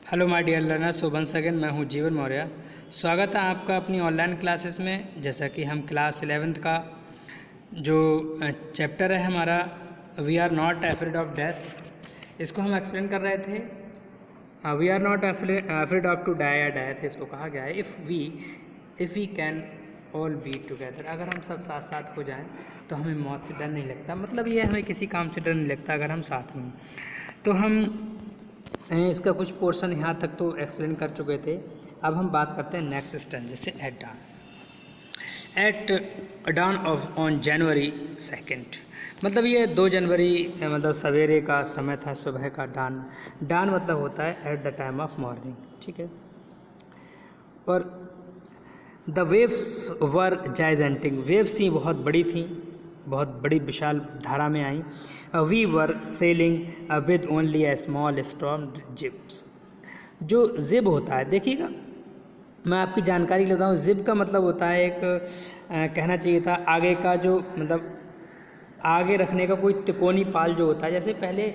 Hello my dear learners, so once again मैं हूं जीवन मौर्य। स्वागत है आपका अपनी ऑनलाइन क्लासेस में। जैसा कि हम क्लास 11th का जो चैप्टर है हमारा we are not afraid of death, इसको हम एक्सप्लेन कर रहे थे। We are not afraid of to die या डेथ, इसको कहा गया है if we can all be together. अगर हम सब साथ साथ हो जाएं तो हमें मौत से डर नहीं लगता। मतलब ये हमें किसी काम से डर नहीं लगता अगर हम साथ में। तो हम इसका कुछ पोर्शन यहाँ तक तो एक्सप्लेन कर चुके थे। अब हम बात करते हैं नेक्स्ट स्टेंज से at dawn of on January 2। मतलब ये 2 जनवरी मतलब सवेरे का समय था, सुबह का डान मतलब होता है at the time of morning, ठीक है। और the waves were gigantic, waves थी बहुत बड़ी थी, बहुत बड़ी विशाल धारा में आई। We were sailing with only a small storm jibs. जो जिब होता है, देखिएगा मैं आपकी जानकारी लेता हूँ। जिब का मतलब होता है एक कहना चाहिए था आगे का जो मतलब आगे रखने का कोई तिकोनी पाल जो होता है। जैसे पहले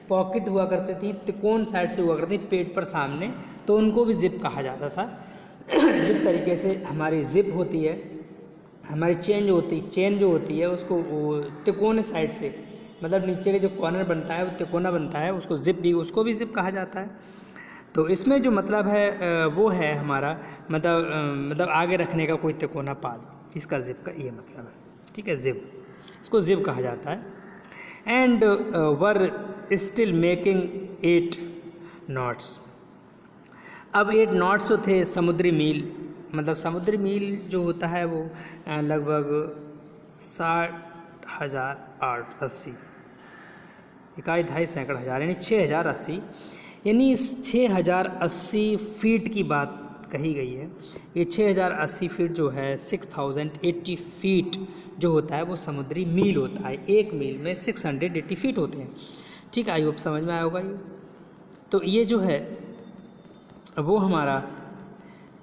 पॉकेट हुआ करती थी, तिकोन साइड से हुआ करती पेट पर सामने, तो उनको भी जिप कहा जाता था। जिस तरीके से हमारी जिप होती है, हमारी चेन जो होती है उसको तिकोने साइड से मतलब नीचे के जो कॉर्नर बनता है वो तिकोना बनता है, उसको उसको भी जिप कहा जाता है। तो इसमें जो मतलब है वो है हमारा मतलब आगे रखने का कोई तिकोना पाल, इसका जिप का ये मतलब है, ठीक है। जिप, इसको जिप कहा जाता है। And we're still making 8 knots. अब 8 नॉट्स जो थे समुद्री मील, मतलब समुद्री मील जो होता है वो लगभग 60,880 इकाई 2.5 सैकड़ हज़ार यानी 6,080, यानी 6,080 फीट की बात कही गई है। ये 6,080 फीट जो है 6,080 फीट जो होता है वो समुद्री मील होता है। एक मील में 680 फीट होते हैं, ठीक है। आई होप समझ में आया होगा ये। तो ये जो है वो हमारा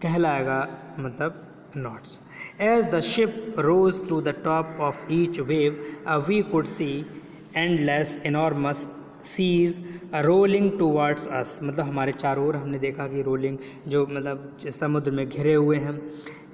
कहलाएगा मतलब knots. As the ship rose to the top of each wave we could see endless enormous seas rolling towards us. मतलब हमारे चारों ओर हमने देखा कि रोलिंग जो मतलब समुद्र में घिरे हुए हैं,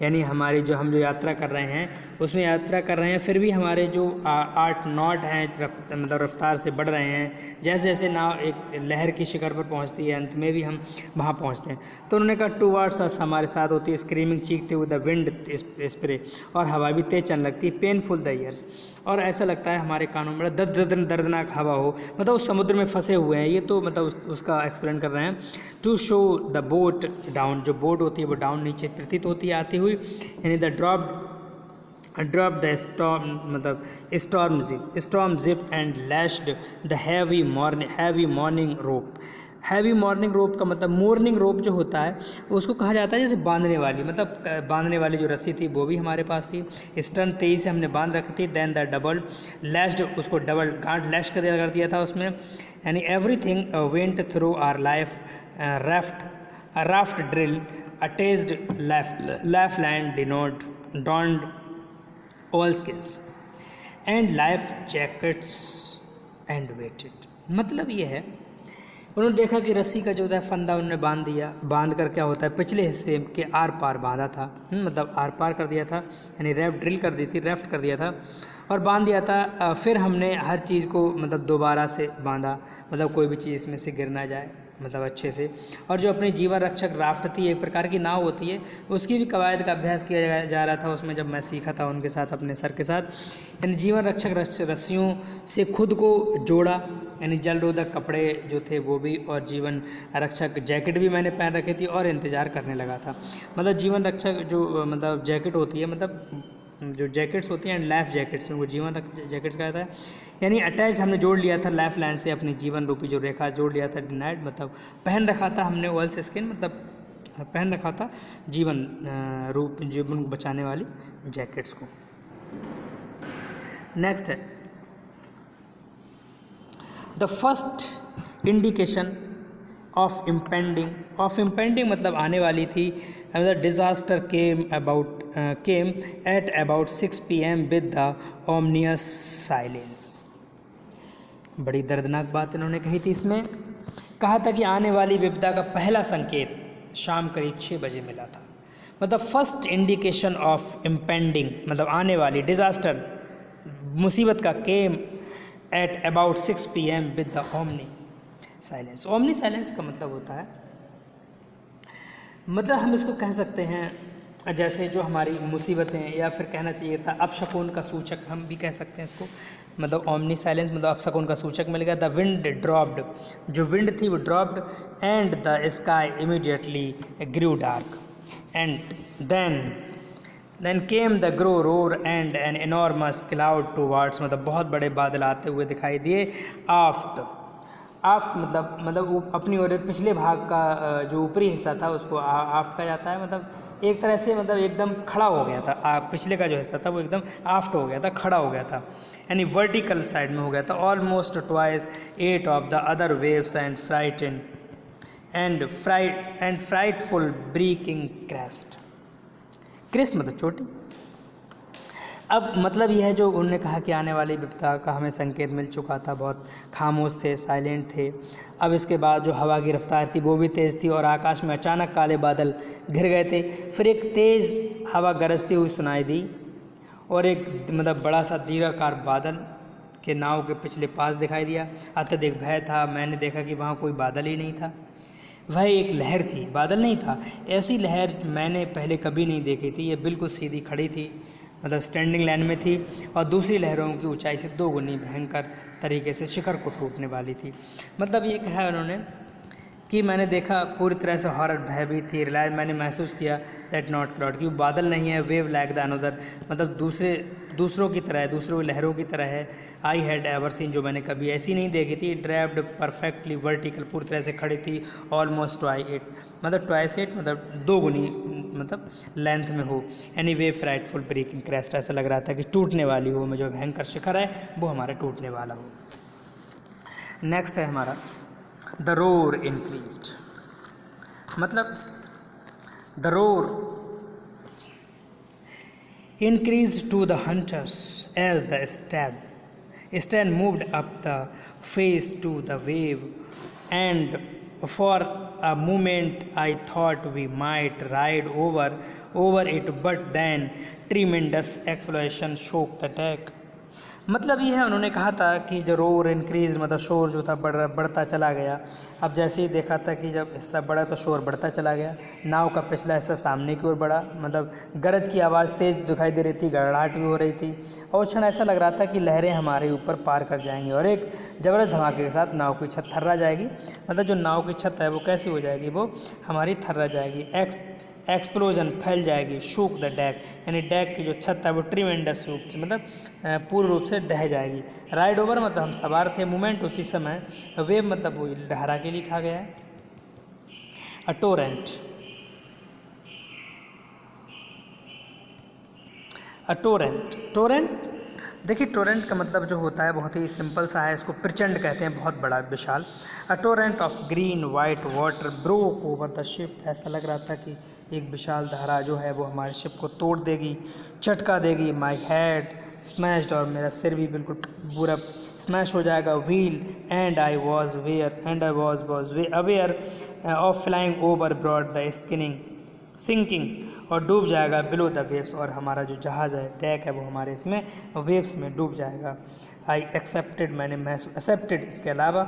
यानी हमारी जो हम जो यात्रा कर रहे हैं उसमें यात्रा कर रहे हैं, फिर भी हमारे जो 8 नॉट हैं मतलब रफ्तार से बढ़ रहे हैं। जैसे जैसे नाव एक लहर की शिखर पर पहुंचती है, अंत में भी हम वहां पहुंचते हैं। तो उन्होंने कहा टूवर्ड्स अस हमारे साथ होती है, स्क्रीमिंग चीखते हुए द विंड स्प्रे, और हवा भी तेज चलने लगती है। पेनफुल द ईयर्स, और ऐसा लगता है हमारे कानों में दर्दनाक हवा हो, मतलब उस समुद्र में फंसे हुए हैं। ये तो मतलब उसका एक्सप्लेन कर रहे हैं। To show the boat down, जो बोट होती है वो डाउन नीचे प्रतीत होती है आती हुई, यानी द ड्रॉप द स्टॉर्म मतलब storm ship and lashed the heavy morning rope. Heavy morning rope का मतलब मॉर्निंग रोप जो होता है उसको कहा जाता है जैसे बांधने वाली, मतलब बांधने वाली जो रस्सी थी वो भी हमारे पास थी। स्टर्न 23 से हमने बांध रखी थी। देन द डबल लैश्ड, उसको डबल गांठ लैश कर दिया था उसमें, यानी everything went through our life raft drill attached life land donned all skills and life jackets and waited. मतलब ये है उन्होंने देखा कि रस्सी का जो है फंदा उन्होंने बांध दिया, बांध कर क्या होता है पिछले हिस्से के आर पार बांधा था, मतलब आर पार कर दिया था, यानी रेफ्ट कर दिया था और बांध दिया था। फिर हमने हर चीज़ को मतलब दोबारा से बांधा, मतलब कोई भी चीज़ इसमें से गिर ना जाए, मतलब अच्छे से। और जो अपनी जीवन रक्षक राफ्ट थी, एक प्रकार की नाव होती है, उसकी भी कवायद का अभ्यास किया जा रहा था उसमें, जब मैं सीखा था उनके साथ अपने सर के साथ। यानी जीवन रक्षक रस्सियों से खुद को जोड़ा, यानी जलरोधक कपड़े जो थे वो भी, और जीवन रक्षक जैकेट भी मैंने पहन रखी थी और इंतज़ार करने लगा था। मतलब जीवन रक्षक जो मतलब जैकेट होती है, मतलब जो जैकेट्स होती हैं लाइफ जैकेट्स में वो जीवन जैकेट्स का है, यानी अटैच हमने जोड़ लिया था लाइफ लाइन से, अपनी जीवन रूपी जो रेखा जोड़ लिया था। डिनाइड मतलब पहन रखा था हमने वर्ल्ड स्किन, मतलब पहन रखा था जीवन को बचाने वाली जैकेट्स को। नेक्स्ट है the first indication of impending मतलब आने वाली थी। Disaster came at about 6 PM with the ominous silence. बड़ी दर्दनाक बात इन्होंने कही थी इसमें। कहा था कि आने वाली विपदा का पहला संकेत शाम करीब 6 बजे मिला था। मतलब फर्स्ट इंडिकेशन ऑफ इम्पेंडिंग, मतलब आने वाली डिज़ास्टर, मुसीबत का केम at about 6 PM with the omni silence. Omni silence का मतलब होता है, मतलब हम इसको कह सकते हैं जैसे जो हमारी मुसीबतें, या फिर कहना चाहिए था अपशकुन का सूचक, हम भी कह सकते हैं इसको। मतलब ओमनी साइलेंस मतलब अपशकुन का सूचक मिल गया। द विंड ड्रॉप्ड, जो विंड थी वो dropped, and the sky immediately grew dark, and then came the grow roar and an enormous cloud towards, मतलब बहुत बड़े बादल आते हुए दिखाई दिए। आफ्ट मतलब वो अपनी ओर पिछले भाग का जो ऊपरी हिस्सा था उसको आफ्ट कहा जाता है। मतलब एक तरह से मतलब एकदम खड़ा हो गया था, पिछले का जो हिस्सा था वो एकदम आफ्ट हो गया था, खड़ा हो गया था, यानी वर्टिकल साइड में हो गया था। Almost twice 8 of the other waves and frightful breaking crest मतलब चोटी। अब मतलब यह है जो उन्होंने कहा कि आने वाली विपदा का हमें संकेत मिल चुका था, बहुत खामोश थे, साइलेंट थे। अब इसके बाद जो हवा की रफ्तार थी वो भी तेज़ थी और आकाश में अचानक काले बादल घिर गए थे। फिर एक तेज़ हवा गरजती हुई सुनाई दी और एक मतलब बड़ा सा दीर्घाकार बादल के नाव के पिछले पास दिखाई दिया। अत्यधिक भय था, मैंने देखा कि वहाँ कोई बादल ही नहीं था, वह एक लहर थी, बादल नहीं था। ऐसी लहर मैंने पहले कभी नहीं देखी थी। ये बिल्कुल सीधी खड़ी थी, मतलब स्टैंडिंग लाइन में थी, और दूसरी लहरों की ऊंचाई से 2 गुनी भयंकर तरीके से शिखर को टूटने वाली थी। मतलब ये कहा उन्होंने कि मैंने देखा पूरी तरह से हॉरर, भयभीत थी, रिलायंस मैंने महसूस किया दैट नॉट क्लाउड, कि वो बादल नहीं है, वेव लाइक द अनदर, मतलब दूसरों की तरह है, दूसरों लहरों की तरह है। आई हैड एवर सीन, जो मैंने कभी ऐसी नहीं देखी थी। ड्राइव्ड परफेक्टली वर्टिकल, पूरी तरह से खड़ी थी। ऑलमोस्ट ट्वाइस एट मतलब 2 गुनी मतलब लेंथ में हो। Anyway frightful breaking crest, ऐसा लग रहा था कि टूटने वाली हो, में जो भयंकर शिखर है वो हमारा टूटने वाला हो। नेक्स्ट है हमारा द रोर इंक्रीज्ड, मतलब the roar increased to the hunters as the stag moved up the face to the wave, and for a moment I thought we might ride over it, but then tremendous explosion shook the deck। मतलब ये है, उन्होंने कहा था कि जो roar increase मतलब शोर जो था बढ़ता चला गया। अब जैसे ही देखा था कि जब हिस्सा बढ़ा तो शोर बढ़ता चला गया। नाव का पिछला हिस्सा सामने की ओर बढ़ा, मतलब गरज की आवाज़ तेज़ दिखाई दे रही थी, गड़गड़ाहट भी हो रही थी, और क्षण ऐसा लग रहा था कि लहरें हमारे ऊपर पार कर जाएंगी और एक ज़बरदस्त धमाके के साथ नाव की छत थर्रा जाएगी। मतलब जो नाव की छत है वो कैसी हो जाएगी, वो हमारी थर्रा जाएगी, एक्सप्लोजन फैल जाएगी। शूक द डेक, यानी डेक की जो छत है वो ट्रीमेंडस रूप से मतलब पूर्ण रूप से ढह जाएगी। राइड ओवर मतलब हम सवार थे, मूवमेंट उसी समय, वेव मतलब वो लहरा के लिखा गया है। अ टोरेंट देखिए, टोरेंट का मतलब जो होता है बहुत ही सिंपल सा है, इसको प्रचंड कहते हैं, बहुत बड़ा विशाल। A torrent of green white water broke over the ship, ऐसा लग रहा था कि एक विशाल धारा जो है वो हमारे शिप को तोड़ देगी, झटका देगी। माई हेड स्मैश्ड, और मेरा सिर भी बिल्कुल पूरा स्मैश हो जाएगा। Wheel and I was aware of flying over broad the sinking, और डूब जाएगा बिलो द वेव्स, और हमारा जो जहाज़ है, टैक है, वो हमारे इसमें वेव्स में डूब जाएगा। आई एक्सेप्टेड, मैंने एक्सेप्टेड, इसके अलावा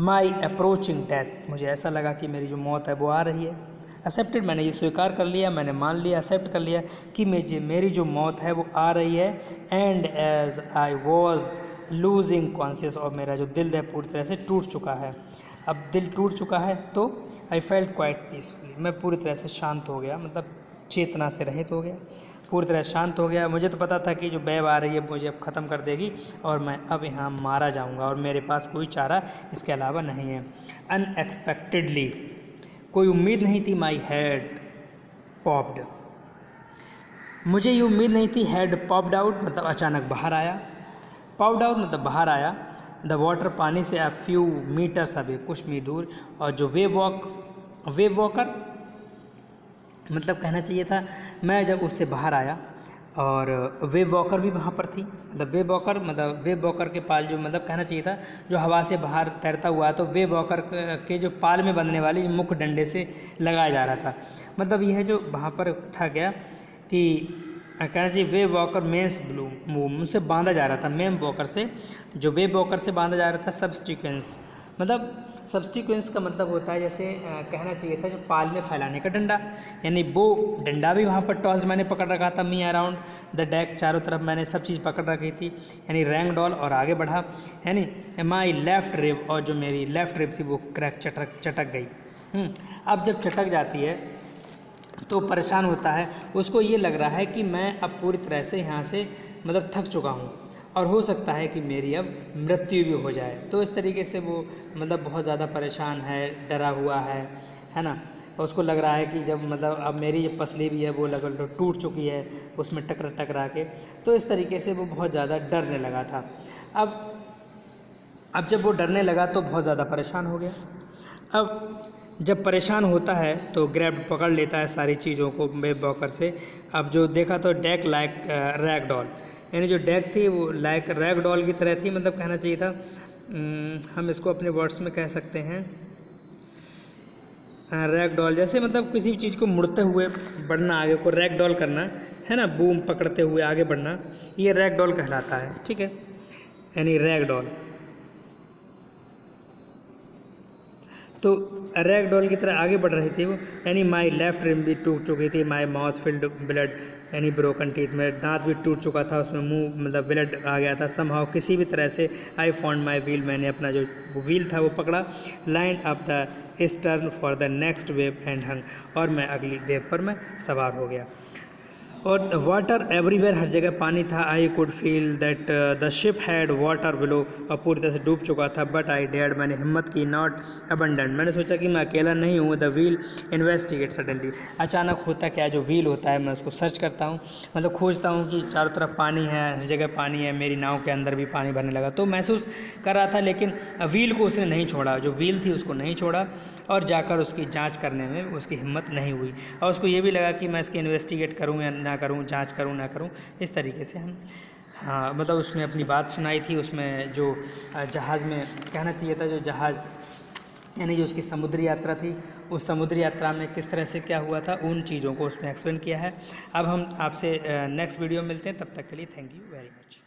माई अप्रोचिंग डेथ, मुझे ऐसा लगा कि मेरी जो मौत है वो आ रही है। एक्सेप्टेड, मैंने ये स्वीकार कर लिया, मैंने मान लिया, एक्सेप्ट कर लिया कि मेरी जो मौत है वो आ रही है। And as I was losing conscious, और मेरा जो दिल है पूरी तरह से टूट चुका है। अब दिल टूट चुका है तो आई फेल्ट क्वाइट पीसफुली, मैं पूरी तरह से शांत हो गया, मतलब चेतना से रहित हो गया, पूरी तरह शांत हो गया। मुझे तो पता था कि जो वेव आ रही है मुझे अब ख़त्म कर देगी और मैं अब यहाँ मारा जाऊँगा, और मेरे पास कोई चारा इसके अलावा नहीं है। अनएक्सपेक्टेडली, कोई उम्मीद नहीं थी। माई हेड पॉप्ड, मुझे ये उम्मीद नहीं थी। हेड पॉप्ड आउट मतलब अचानक बाहर आया। पॉप्ड आउट मतलब बाहर आया। द वाटर, पानी से अ फ्यू मीटर्स अवे, कुछ मील दूर। और जो वेव वॉकर मतलब कहना चाहिए था, मैं जब उससे बाहर आया और वेव वॉकर भी वहाँ पर थी। मतलब वेव वॉकर के पाल जो मतलब कहना चाहिए था जो हवा से बाहर तैरता हुआ, तो वेव वॉकर के जो पाल में बंधने वाली मुख्य डंडे से लगाया जा रहा था। मतलब यह जो वहाँ पर था क्या कि कहना चाहिए वेव वॉकर मेंस मूव, उनसे बांधा जा रहा था, मेन वॉकर से, जो वेव वॉकर से बांधा जा रहा था सब्सटीक्वेंस। मतलब सब्सटीक्वेंस का मतलब होता है जैसे कहना चाहिए था जो पाल में फैलाने का डंडा, यानी वो डंडा भी वहाँ पर टॉस मैंने पकड़ रखा था। मी अराउंड द डेक, चारों तरफ मैंने सब चीज़ पकड़ रखी थी, यानी रैंग डॉल, और आगे बढ़ा, यानी माई लेफ्ट रिब, और जो मेरी लेफ्ट रिब थी वो क्रैक चटक गई। अब जब चटक जाती है तो परेशान होता है, उसको ये लग रहा है कि मैं अब पूरी तरह से यहाँ से मतलब थक चुका हूँ और हो सकता है कि मेरी अब मृत्यु भी हो जाए। तो इस तरीके से वो मतलब बहुत ज़्यादा परेशान है, डरा हुआ है ना। और उसको लग रहा है कि जब मतलब अब मेरी जो पसली भी है वो टूट चुकी है उसमें टकरा के, तो इस तरीके से वो बहुत ज़्यादा डरने लगा था। अब जब वो डरने लगा तो बहुत ज़्यादा परेशान हो गया। अब जब परेशान होता है तो ग्रैब पकड़ लेता है सारी चीज़ों को वेव वॉकर से। अब जो देखा तो डेक लाइक रैग डॉल, यानी जो डेक थी वो लाइक रैग डॉल की तरह थी। मतलब कहना चाहिए था हम इसको अपने वर्ड्स में कह सकते हैं रैग डॉल, जैसे मतलब किसी भी चीज़ को मुड़ते हुए बढ़ना, आगे को रैग डॉल करना है ना, बूम पकड़ते हुए आगे बढ़ना, ये रैग डॉल कहलाता है। ठीक है, यानी रैग डॉल। तो रैग डॉल की तरह आगे बढ़ रही थी वो, यानी माई लेफ्ट रिम भी टूट चुकी थी, माई माउथ फिल्ड ब्लड, यानी ब्रोकन टीथ, में दांत भी टूट चुका था, उसमें मुंह मतलब ब्लड आ गया था। समहाउ किसी भी तरह से आई फाउंड माई व्हील, मैंने अपना जो व्हील था वो पकड़ा, line up the stern for the next wave and hung, और मैं अगली वेव पर मैं सवार हो गया। और वाटर एवरीवेयर, हर जगह पानी था। I could feel that the ship had water below, और पूरी तरह से डूब चुका था। बट आई डेयर्ड, मैंने हिम्मत की, नॉट अबंडेंट, मैंने सोचा कि मैं अकेला नहीं हूँ। द व्हील इन्वेस्टिगेट सडनली, अचानक होता क्या, जो व्हील होता है मैं उसको सर्च करता हूँ, मतलब खोजता हूँ कि चारों तरफ पानी है, हर जगह पानी है, मेरी नाव के अंदर भी पानी भरने लगा। तो महसूस कर रहा था, लेकिन व्हील को उसने नहीं छोड़ा, जो व्हील थी उसको नहीं छोड़ा, और जाकर उसकी जांच करने में उसकी हिम्मत नहीं हुई। और उसको ये भी लगा कि मैं इसकी इन्वेस्टिगेट करूं या ना करूं, जांच करूं ना करूं, इस तरीके से हम मतलब उसने अपनी बात सुनाई थी। उसमें जो जहाज़ में कहना चाहिए था, जो जहाज़ यानी जो उसकी समुद्री यात्रा थी, उस समुद्री यात्रा में किस तरह से क्या हुआ था, उन चीज़ों को उसने एक्सप्लेन किया है। अब हम आपसे नेक्स्ट वीडियो मिलते हैं, तब तक के लिए थैंक यू वेरी मच।